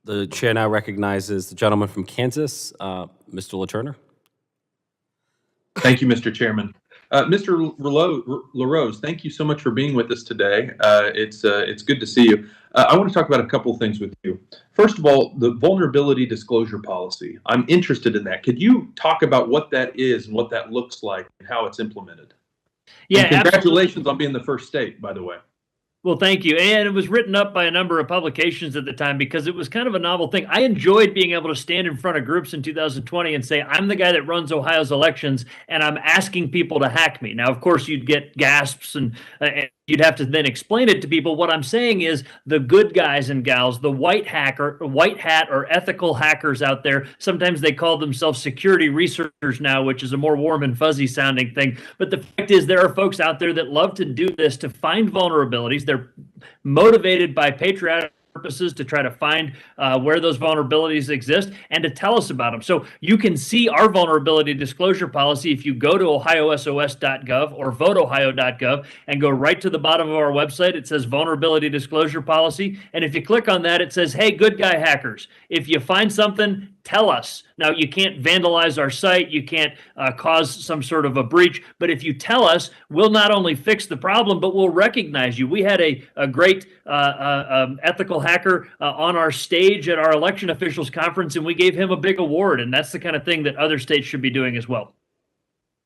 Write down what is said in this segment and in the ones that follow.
The chair now recognizes the gentleman from Kansas, Mr. Laturner. Thank you, Mr. Chairman. Mr. LaRose, thank you so much for being with us today. It's good to see you. I want to talk about a couple of things with you. First of all, the vulnerability disclosure policy. I'm interested in that. Could you talk about what that is and what that looks like and how it's implemented? Yeah, and congratulations on being the first state, by the way. Well, thank you. And it was written up by a number of publications at the time because it was kind of a novel thing. I enjoyed being able to stand in front of groups in 2020 and say, I'm the guy that runs Ohio's elections, and I'm asking people to hack me. Now, of course, you'd get gasps and you'd have to then explain it to people. What I'm saying is the good guys and gals, the white hat or ethical hackers out there, sometimes they call themselves security researchers now, which is a more warm and fuzzy sounding thing. But the fact is there are folks out there that love to do this, to find vulnerabilities. They're motivated by patriotic purposes to try to find where those vulnerabilities exist and to tell us about them. So you can see our vulnerability disclosure policy if you go to ohiosos.gov or voteohio.gov and go right to the bottom of our website. It says vulnerability disclosure policy. And if you click on that, it says, hey, good guy hackers, if you find something, tell us. Now, you can't vandalize our site. You can't cause some sort of a breach. But if you tell us, we'll not only fix the problem, but we'll recognize you. We had a great ethical hacker on our stage at our election officials conference, and we gave him a big award. And that's the kind of thing that other states should be doing as well.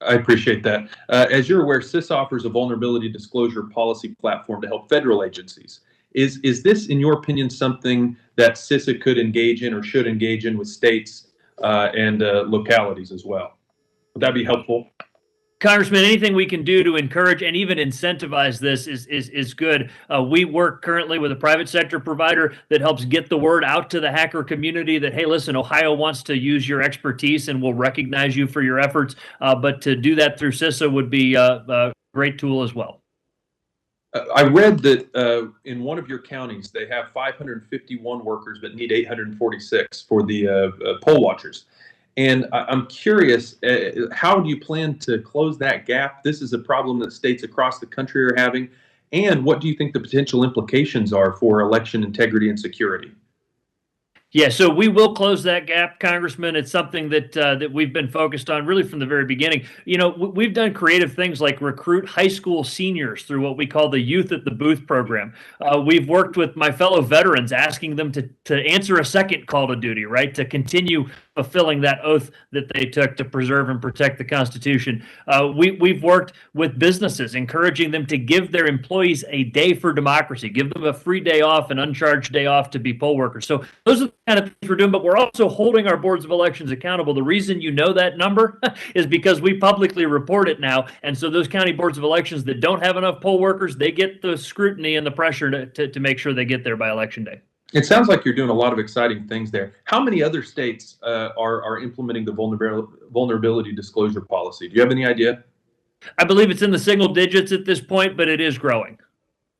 I appreciate that. As you're aware, CIS offers a vulnerability disclosure policy platform to help federal agencies. Is this, in your opinion, something that CISA could engage in or should engage in with states and localities as well? Would that be helpful? Congressman, anything we can do to encourage and even incentivize this is good. We work currently with a private sector provider that helps get the word out to the hacker community that, hey, listen, Ohio wants to use your expertise and will recognize you for your efforts. But to do that through CISA would be a great tool as well. I read that in one of your counties, they have 551 workers but need 846 for the poll watchers. And I'm curious, how do you plan to close that gap? This is a problem that states across the country are having. And what do you think the potential implications are for election integrity and security? Yeah, so we will close that gap, Congressman. It's something that we've been focused on really from the very beginning. You know, we've done creative things like recruit high school seniors through what we call the Youth at the Booth program. We've worked with my fellow veterans, asking them to answer a second call to duty, right, to continue fulfilling that oath that they took to preserve and protect the Constitution. We've worked with businesses, encouraging them to give their employees a day for democracy, give them a free day off, an uncharged day off to be poll workers. So those are the kind of things we're doing, but we're also holding our boards of elections accountable. The reason you know that number is because we publicly report it now. And so those county boards of elections that don't have enough poll workers, they get the scrutiny and the pressure to make sure they get there by election day. It sounds like you're doing a lot of exciting things there. How many other states are implementing the vulnerability disclosure policy? Do you have any idea? I believe it's in the single digits at this point, but it is growing.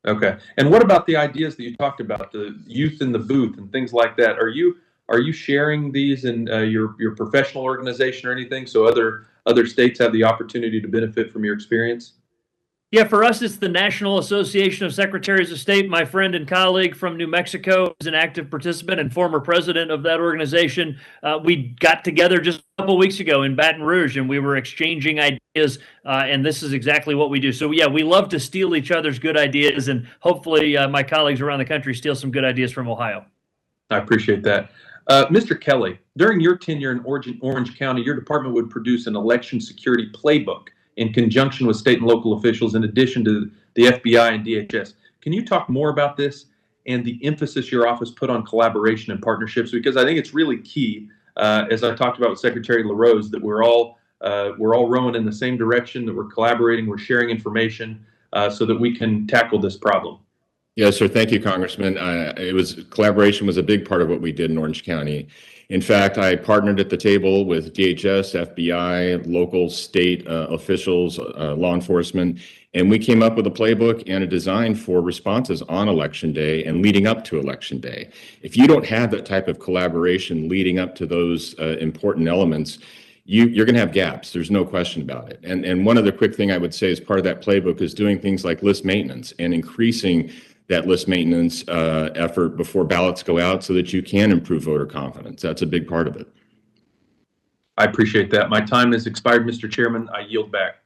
Okay. And what about the ideas that you talked about, the youth in the booth and things like that? Are you sharing these in your professional organization or anything, so other states have the opportunity to benefit from your experience? Yeah, for us, it's the National Association of Secretaries of State. My friend and colleague from New Mexico is an active participant and former president of that organization. We got together just a couple of weeks ago in Baton Rouge, and we were exchanging ideas, and this is exactly what we do. So, yeah, we love to steal each other's good ideas, and hopefully my colleagues around the country steal some good ideas from Ohio. I appreciate that. Mr. Kelly, during your tenure in Orange County, your department would produce an election security playbook in conjunction with state and local officials, in addition to the FBI and DHS. Can you talk more about this and the emphasis your office put on collaboration and partnerships? Because I think it's really key, as I talked about with Secretary LaRose, that we're all rowing in the same direction, that we're collaborating, we're sharing information so that we can tackle this problem. Yes, sir. Thank you, Congressman. Collaboration was a big part of what we did in Orange County. In fact, I partnered at the table with DHS, FBI, local, state officials, law enforcement, and we came up with a playbook and a design for responses on Election Day and leading up to Election Day. If you don't have that type of collaboration leading up to those important elements, you're going to have gaps. There's no question about it. And one other quick thing I would say as part of that playbook is doing things like list maintenance and increasing that list maintenance effort before ballots go out so that you can improve voter confidence. That's a big part of it. I appreciate that. My time has expired, Mr. Chairman. I yield back.